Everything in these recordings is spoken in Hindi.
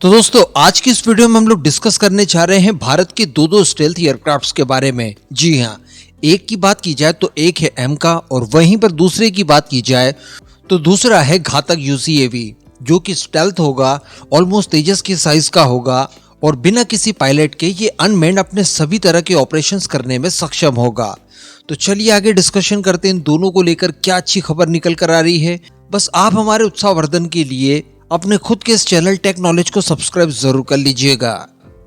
तो दोस्तों आज की इस वीडियो में हम लोग डिस्कस करने जा रहे हैं भारत के दो स्टेल्थ एयरक्राफ्ट्स के बारे में। जी हाँ, एक की बात की जाए तो एक है एमका और वहीं पर दूसरे की बात की जाए तो दूसरा है घातक यूसीएवी, जो कि स्टेल्थ होगा, ऑलमोस्ट तेजस की साइज का होगा और बिना किसी पायलट के ये अनमैन्ड अपने सभी तरह के ऑपरेशंस करने में सक्षम होगा। तो चलिए आगे डिस्कशन करते हैं इन दोनों को लेकर क्या अच्छी खबर निकल कर आ रही है। बस आप हमारे उत्साहवर्धन के लिए अपने खुद के इस चैनल टेक नॉलेज को सब्सक्राइब जरूर कर लीजिएगा।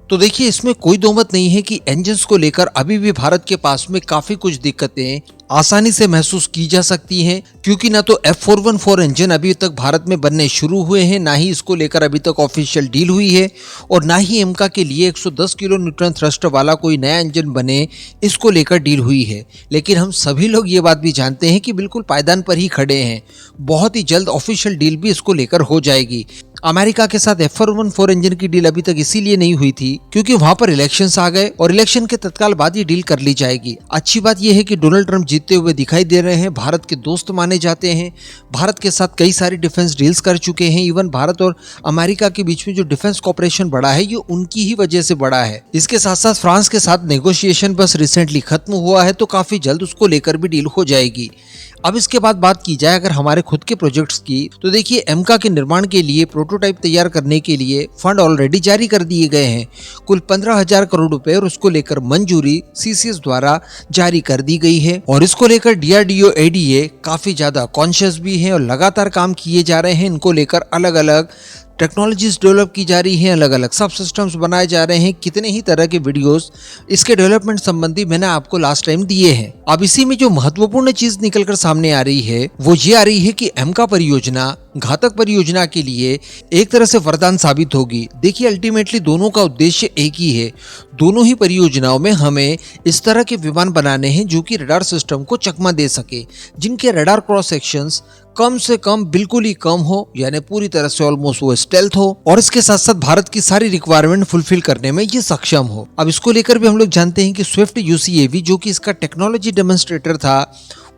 तो देखिए, इसमें कोई दो मत नहीं है कि इंजन्स को लेकर अभी भी भारत के पास में काफी कुछ दिक्कतें आसानी से महसूस की जा सकती हैं, क्योंकि ना तो F414 इंजन अभी तक भारत में बनने शुरू हुए हैं, ना ही इसको लेकर अभी तक ऑफिशियल डील हुई है और ना ही एमका के लिए 110 किलो न्यूटन थ्रस्ट वाला कोई नया इंजन बने, इसको लेकर डील हुई है। लेकिन हम सभी लोग ये बात भी जानते हैं कि बिल्कुल पायदान पर ही खड़े हैं, बहुत ही जल्द ऑफिशियल डील भी इसको लेकर हो जाएगी। अमेरिका के साथ F414 इंजन की डील अभी तक इसीलिए नहीं हुई थी क्योंकि वहां पर इलेक्शंस आ गए और इलेक्शन के तत्काल बाद ये डील कर ली जाएगी। अच्छी बात यह है कि डोनाल्ड ट्रंप जीतते हुए दिखाई दे रहे हैं, भारत के दोस्त माने जाते हैं, भारत के साथ कई सारी डिफेंस डील्स कर चुके हैं। इवन भारत और अमेरिका के बीच में जो डिफेंस कॉपरेशन बढ़ा है ये उनकी ही वजह से बढ़ा है। इसके साथ साथ फ्रांस के साथ नेगोशिएशन बस रिसेंटली खत्म हुआ है, तो काफी जल्द उसको लेकर भी डील हो जाएगी। अब इसके बाद बात की जाए अगर हमारे खुद के प्रोजेक्ट्स की, तो देखिए एमका के निर्माण के लिए प्रोटोटाइप तैयार करने के लिए फंड ऑलरेडी जारी कर दिए गए हैं। कुल 15,000 करोड़ रुपए और उसको लेकर मंजूरी सीसीएस द्वारा जारी कर दी गई है और इसको लेकर डीआरडीओ एडीए काफी ज्यादा कॉन्शियस भी है और लगातार काम किए जा रहे हैं। इनको लेकर अलग अलग टेक्नोलॉजीज डेवलप की जा रही हैं, अलग अलग सब सिस्टम्स बनाए जा रहे हैं। कितने ही तरह के वीडियोस इसके डेवलपमेंट संबंधी मैंने आपको लास्ट टाइम दिए हैं। अब इसी में जो महत्वपूर्ण चीज निकलकर सामने आ रही है वो ये आ रही है कि एमका परियोजना घातक परियोजना के लिए एक तरह से वरदान साबित होगी। देखिए, अल्टीमेटली दोनों का उद्देश्य एक ही है। दोनों ही परियोजनाओं में हमें इस तरह के विमान बनाने हैं जो कि रडार सिस्टम को चकमा दे सके, जिनके रडार क्रॉस सेक्शंस कम से कम बिल्कुल ही कम हो, यानी पूरी तरह से ऑलमोस्ट वो स्टेल्थ हो और इसके साथ साथ भारत की सारी रिक्वायरमेंट फुलफिल करने में ये सक्षम हो। अब इसको लेकर भी हम लोग जानते हैं कि स्विफ्ट यूसीएवी जो कि इसका टेक्नोलॉजी डेमोन्स्ट्रेटर था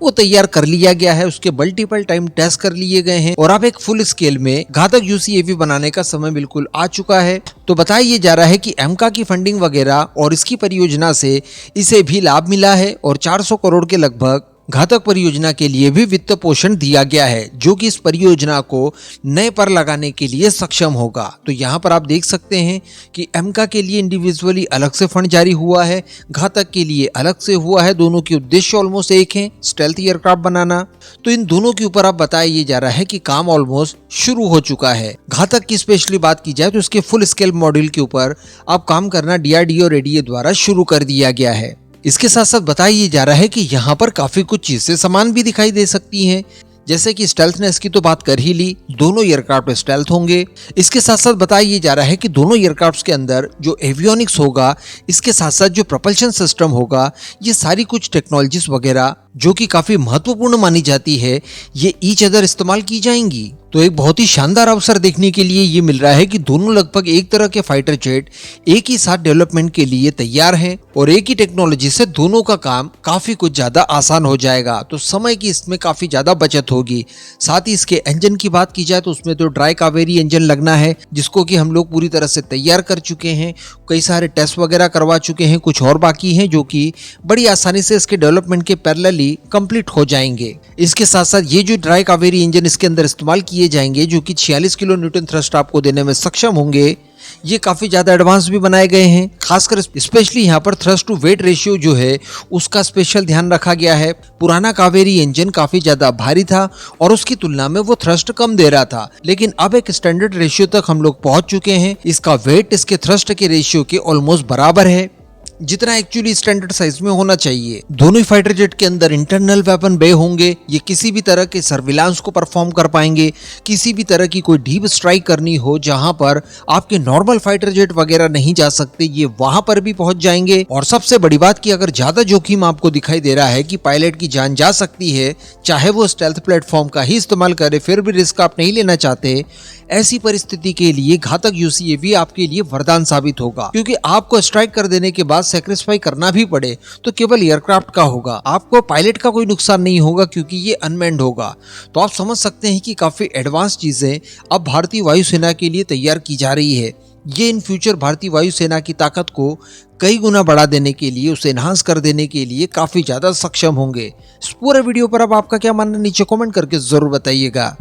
वो तैयार कर लिया गया है, उसके मल्टीपल टाइम टेस्ट कर लिए गए हैं और अब एक फुल स्केल में घातक यूसीएवी बनाने का समय बिल्कुल आ चुका है। तो बताया जा रहा है कि एमका की फंडिंग वगैरह और इसकी परियोजना से इसे भी लाभ मिला है और 400 करोड़ के लगभग घातक परियोजना के लिए भी वित्त पोषण दिया गया है, जो कि इस परियोजना को नए पर लगाने के लिए सक्षम होगा। तो यहाँ पर आप देख सकते हैं कि एमका के लिए इंडिविजुअली अलग से फंड जारी हुआ है, घातक के लिए अलग से हुआ है। दोनों के उद्देश्य ऑलमोस्ट एक है, स्टेल्थ एयरक्राफ्ट बनाना। तो इन दोनों के ऊपर अब बताया जा रहा है कि काम ऑलमोस्ट शुरू हो चुका है। घातक की स्पेशली बात की जाए तो इसके फुल स्केल मॉड्यूल के ऊपर अब काम करना डीआरडीओ एडीए द्वारा शुरू कर दिया गया है। इसके साथ साथ बताया जा रहा है कि यहाँ पर काफी कुछ चीजें समान भी दिखाई दे सकती हैं, जैसे कि स्टेल्थनेस की तो बात कर ही ली, दोनों एयरक्राफ्ट स्टेल्थ होंगे। इसके साथ साथ बताया जा रहा है कि दोनों एयरक्राफ्ट्स के अंदर जो एवियोनिक्स होगा, इसके साथ साथ जो प्रोपल्शन सिस्टम होगा, ये सारी कुछ टेक्नोलॉजीज वगैरह जो कि काफी महत्वपूर्ण मानी जाती है, ये ईच अदर इस्तेमाल की जाएंगी। तो एक बहुत ही शानदार अवसर देखने के लिए ये मिल रहा है कि दोनों लगभग एक तरह के फाइटर जेट एक ही साथ डेवलपमेंट के लिए तैयार हैं और एक ही टेक्नोलॉजी से दोनों का काम काफी कुछ ज्यादा आसान हो जाएगा। तो समय की इसमें काफी ज्यादा बचत होगी। साथ ही इसके इंजन की बात की जाए तो उसमें तो ड्राई कावेरी इंजन लगना है, जिसको कि हम लोग पूरी तरह से तैयार कर चुके हैं, कई सारे टेस्ट वगैरह करवा चुके हैं, कुछ और बाकी हैं जो कि बड़ी आसानी से इसके डेवलपमेंट के पैरेलली कंप्लीट हो जाएंगे। इसके साथ साथ ये जो ड्राई कावेरी इंजन इसके अंदर इस्तेमाल किए जाएंगे, जो कि 46 किलो न्यूटन थ्रस्ट आपको देने में सक्षम होंगे, ये काफी ज्यादा एडवांस भी बनाए गए हैं। खासकर स्पेशली यहाँ पर थ्रस्ट टू वेट रेशियो जो है उसका स्पेशल ध्यान रखा गया है। पुराना कावेरी इंजन काफी ज्यादा भारी था और उसकी तुलना में वो थ्रस्ट कम दे रहा था, लेकिन अब एक स्टैंडर्ड रेशियो तक हम लोग पहुंच चुके हैं। इसका वेट इसके थ्रस्ट के रेशियो के ऑलमोस्ट बराबर है, जितना एक्चुअली स्टैंडर्ड साइज में होना चाहिए। दोनों ही फाइटर जेट के अंदर इंटरनल वेपन बे होंगे, ये किसी भी तरह के सर्विलांस को परफॉर्म कर पाएंगे। किसी भी तरह की कोई डीप स्ट्राइक करनी हो जहां पर आपके नॉर्मल फाइटर जेट वगैरह नहीं जा सकते, ये वहां पर भी पहुंच जाएंगे। और सबसे बड़ी बात कि अगर ज्यादा जोखिम आपको दिखाई दे रहा है कि पायलट की जान जा सकती है, चाहे वो स्टेल्थ प्लेटफॉर्म का ही इस्तेमाल करे, फिर भी रिस्क आप नहीं लेना चाहते, ऐसी परिस्थिति के लिए घातक यूसीएवी आपके लिए वरदान साबित होगा। क्योंकि आपको स्ट्राइक कर देने के बाद सैक्रिफाई करना भी पड़े तो केवल एयरक्राफ्ट का होगा, आपको पायलट का कोई नुकसान नहीं होगा क्योंकि ये अनमैन्ड होगा। तो आप समझ सकते हैं कि काफी एडवांस चीजें अब भारतीय वायुसेना के लिए तैयार की जा रही है। ये इन फ्यूचर भारतीय वायुसेना की ताकत को कई गुना बढ़ा देने के लिए, उसे एनहांस कर देने के लिए काफी ज्यादा सक्षम होंगे। इस पूरे वीडियो पर अब आपका क्या मानना है नीचे कमेंट करके जरूर बताइएगा।